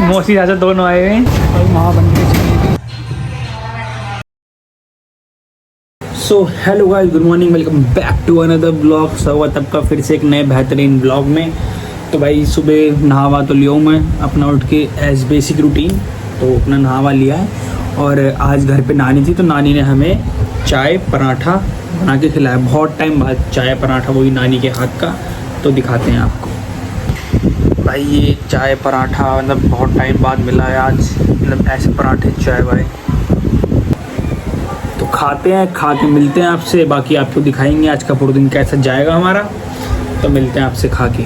मौसी चाचा दोनों आए हुए हैं और वहाँ बन गए। So hello guys, good morning, welcome back to another blog. स्वागत आपका फिर से एक नए बेहतरीन ब्लॉग में। तो भाई सुबह नहावा तो लिया हूँ मैं अपना, उठ के एज बेसिक रूटीन तो अपना नहावा लिया है। और आज घर पे नानी थी तो नानी ने हमें चाय पराठा बना के खिलाया। बहुत टाइम बाद चाय पराठा, वही नानी के हाथ का, तो दिखाते हैं आपको। भाई ये चाय पराठा मतलब बहुत टाइम बाद मिला है आज, मतलब ऐसे पराठे चाय भाई। तो खाते हैं, खा के मिलते हैं आपसे। बाकी आपको दिखाएंगे आज का पूरा दिन कैसा जाएगा हमारा। तो मिलते हैं आपसे खा के।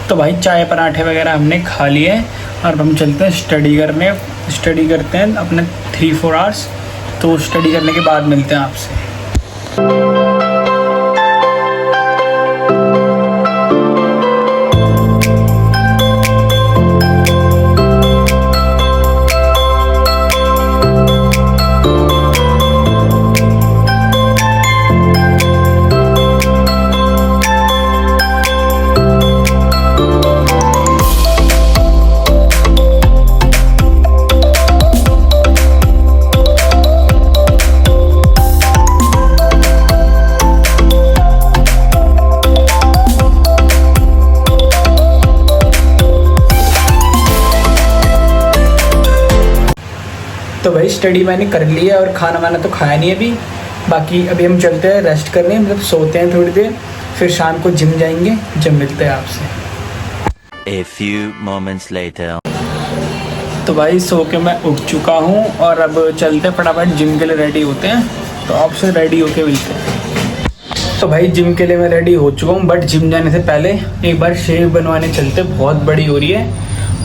तो भाई चाय पराठे वगैरह हमने खा लिए और अब हम चलते हैं स्टडी करने। स्टडी करते हैं अपने 3-4 आवर्स। तो स्टडी करने के बाद मिलते हैं आपसे। तो भाई स्टडी मैंने कर ली है और खाना वाना तो खाया नहीं अभी। बाकी अभी हम चलते हैं रेस्ट करने, मतलब सोते हैं थोड़ी देर, फिर शाम को जिम जाएंगे। जब मिलते हैं आपसे। A few moments later. तो भाई सो के मैं उठ चुका हूँ और अब चलते हैं फटाफट जिम के लिए रेडी होते हैं। तो आपसे रेडी होके मिलते हैं। तो भाई जिम के लिए मैं रेडी हो चुका हूँ, बट जिम जाने से पहले एक बार शेव बनवाने चलते, बहुत बड़ी हो रही है।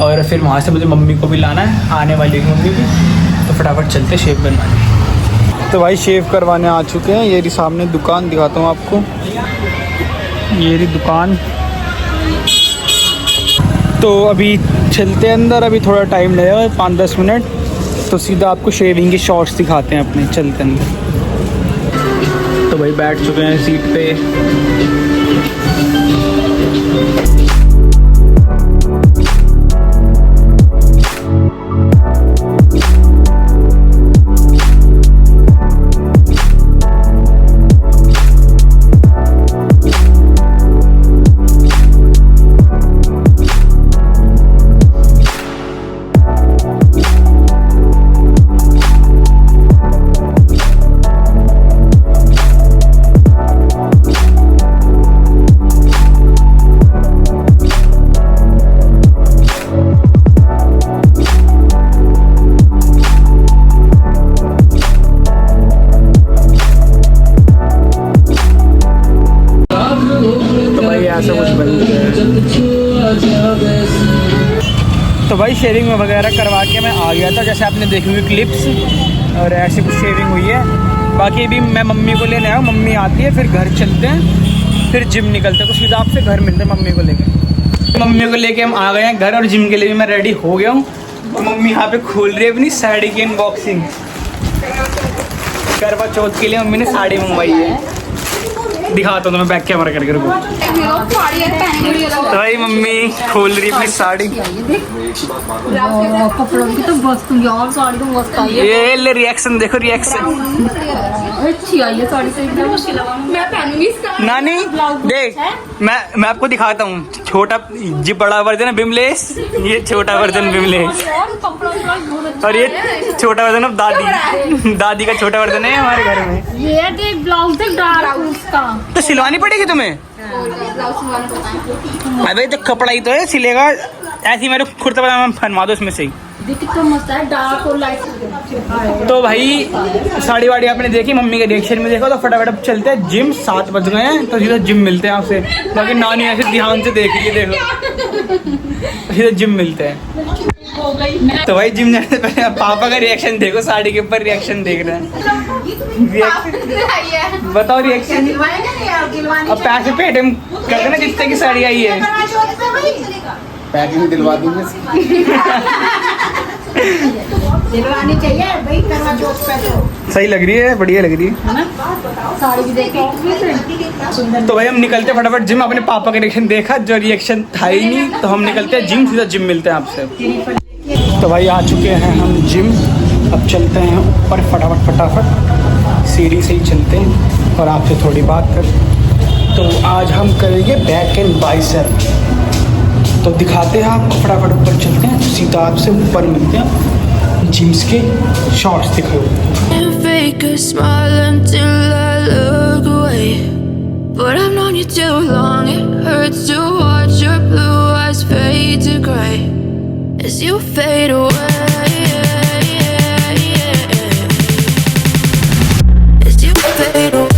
और फिर वहाँ से मुझे मम्मी को भी लाना है, आने वाली है मम्मी भी। तो फटाफट चलते शेव बनवाने। तो भाई शेव करवाने आ चुके हैं। ये रही सामने दुकान, दिखाता हूँ आपको। ये रही दुकान। तो अभी चलते हैं अंदर, अभी थोड़ा टाइम लगेगा 5-10 मिनट। तो सीधा आपको शेविंग के शॉर्ट्स दिखाते हैं अपने। चलते अंदर। तो भाई बैठ चुके हैं सीट पे। ऐसा कुछ बन गया। तो भाई शेविंग वगैरह करवा के मैं आ गया था, जैसे आपने देखी हुई क्लिप्स। और ऐसी कुछ शेविंग हुई है। बाकी अभी मैं मम्मी को लेने आया हूँ, मम्मी आती है फिर घर चलते हैं, फिर जिम निकलते हैं। तो सीधा आपसे घर मिलते हैं मम्मी को लेके। मम्मी को लेके हम आ गए हैं घर और जिम के लिए भी मैं रेडी हो गया हूँ। तो मम्मी यहाँ पे खोल रही है अपनी साड़ी की अनबॉक्सिंग। करवा चौथ के लिए मम्मी ने साड़ी मंगवाई है, दिखाता हूँ मैं बैक कैमरा करके। रुको। तो भाई मम्मी खोल रही अपनी साड़ी। कपड़ों की तो मस्त यार, साड़ी तो मस्त आई है। ये ले रिएक्शन देखो, रिएक्शन अच्छी आई है साड़ी से एकदम। मैं पहनूंगी इसका। नानी देख, मैं आपको दिखाता हूँ। छोटा जी बड़ा वर्जन है बिमलेश, ये छोटा वर्जन बिमलेश, और ये छोटा वर्जन अब दादी। दादी का छोटा वर्जन है हमारे घर में। ये देख ब्लाउज देख डार्क उसका। तो सिलवानी पड़ेगी तुम्हें। अबे तो कपड़ा ही तो है, सिलेगा ऐसी। मेरे कुर्ता पजामा बनवा दो इसमें से ही। कितना मस्त है, डार्क और लाइट। तो भाई साड़ी वाड़ी आपने देखी, मम्मी के रिएक्शन में देखा। तो फटाफट अब चलते हैं जिम। 7 बज गए हैं तो सीधा जिम मिलते हैं आपसे। बाकी नानी ऐसे ध्यान से देख रही है, देखो। सीधा जिम मिलते हैं। तो भाई जिम जाने से पहले पापा का रिएक्शन देखो, साड़ी के ऊपर रिएक्शन देख रहे हैं। बताओ रिएक्शन। अब पैसे पे अटेम्प्ट करते ना जितने की साड़ी आई है। पैकिंग दिलवा दूंगे। दिलवानी चाहिए भाई, करवा चौथ पे तो सही लग रही है, बढ़िया लग रही है। साड़ी भी देखो सुंदर। तो भाई हम निकलते फटाफट जिम। अपने पापा का रिएक्शन देखा, जो रिएक्शन था ही नहीं, तो हम निकलते हैं जिम, सीधा जिम मिलते हैं आपसे। तो भाई आ चुके हैं हम जिम, अब चलते हैं ऊपर फटाफट सीढ़ी से ही चलते हैं और आपसे थोड़ी बात कर। तो आज हम करेंगे बैक एंड बाइसेप, तो दिखाते हैं आपको। फटाफट ऊपर चलते हैं, सीधा आपसे ऊपर मिलते हैं। जिम्स के शॉर्ट्स दिखाओ। Fake a smile until I look away, but I've known you too long. It hurts to watch your blue eyes fade to gray as you fade away. As you fade away.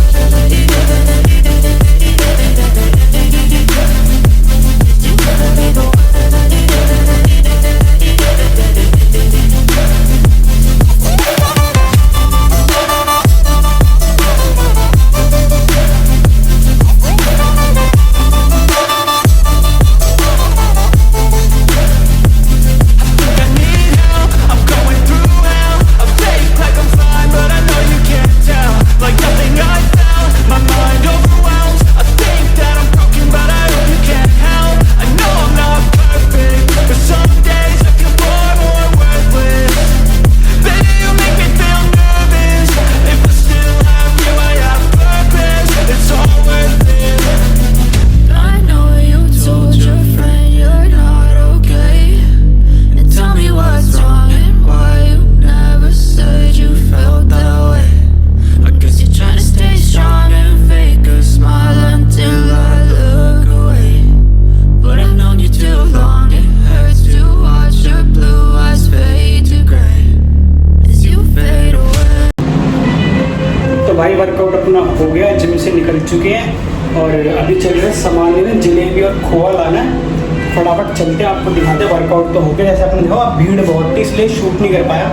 भाई workout अपना हो गया, gym से निकल चुके हैं और अभी चल रहे सामान लेने, जलेबी और खोआ लाना है। फटाफट चलते हैं, आपको दिखाते हैं। वर्कआउट तो हो गया, जैसे आपने देखा भीड़ बहुत थी इसलिए शूट नहीं कर पाया।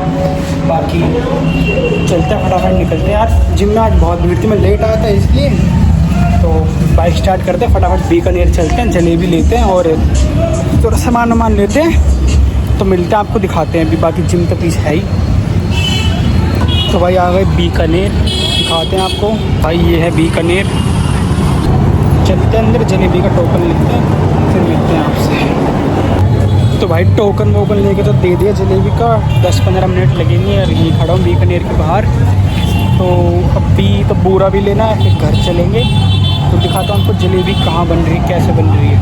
बाकी चलते हैं, फटाफट निकलते हैं। यार जिम में आज बहुत भीड़ थी, मैं लेट आया था इसलिए। तो बाइक स्टार्ट करते हैं, फटाफट बीकानेर चलते हैं, जलेबी लेते हैं और थोड़ा सामान वामान लेते हैं। तो मिलते हैं, आपको दिखाते हैं। अभी बाकी जिम तो पीछे है ही। तो भाई आ गए बीकानेर, दिखाते हैं आपको। भाई ये है बीकानेर, चलते हैं अंदर, जलेबी का टोकन लेते हैं, फिर मिलते हैं आपसे। तो भाई टोकन वोकन लेके तो दे दिया जलेबी का, 10-15 मिनट लगेंगे और ये खड़ा हूँ बीकानेर के बाहर। तो अभी तो बूरा भी लेना है, फिर घर चलेंगे। तो दिखाता हूँ आपको जलेबी कहाँ बन रही है, कैसे बन रही है।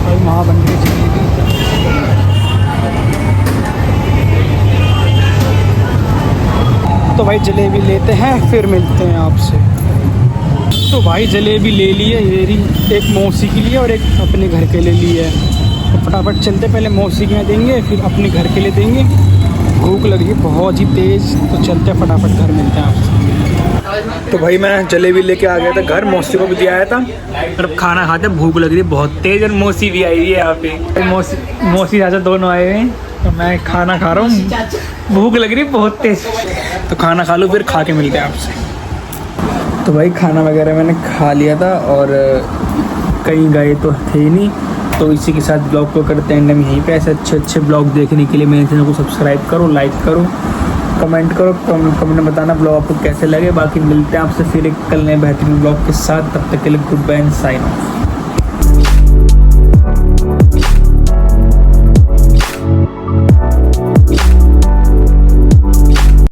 भाई वहाँ बन रही है जलेबी। तो भाई जलेबी लेते हैं, फिर मिलते हैं आपसे। तो भाई जलेबी ले ली है, ये रही, एक मौसी के लिए और एक अपने घर के लिए ली है। तो फटाफट चलते, पहले मौसी के यहाँ देंगे, फिर अपने घर के लिए देंगे। भूख लग रही है बहुत ही तेज़, तो चलते हैं फटाफट, घर मिलते हैं आपसे। तो भाई मैं जलेबी लेके आ गया था घर, मौसी को भी दिया आया था और अब खाना खाते, भूख लग रही है बहुत तेज़ और मौसी भी आई हुई है यहाँ पे। मौसी चाचा दोनों आए हुए हैं, तो मैं खाना खा रहा हूँ, भूख लग रही है बहुत तेज़। तो खाना खा लो, फिर खा के मिलते हैं आपसे। तो भाई खाना वगैरह मैंने खा लिया था और कहीं गए तो थे ही नहीं। तो इसी के साथ ब्लॉग को करते हैं एंड हम यहीं पे। ऐसे अच्छे ब्लॉग देखने के लिए मेरे चैनल को सब्सक्राइब करो, लाइक करो, कमेंट करो, कमेंट में बताना ब्लॉग आपको कैसे लगे। बाकी मिलते हैं आपसे फिर एक कल नए बेहतरीन ब्लॉग के साथ, तब तक के लिए goodbye and sign of.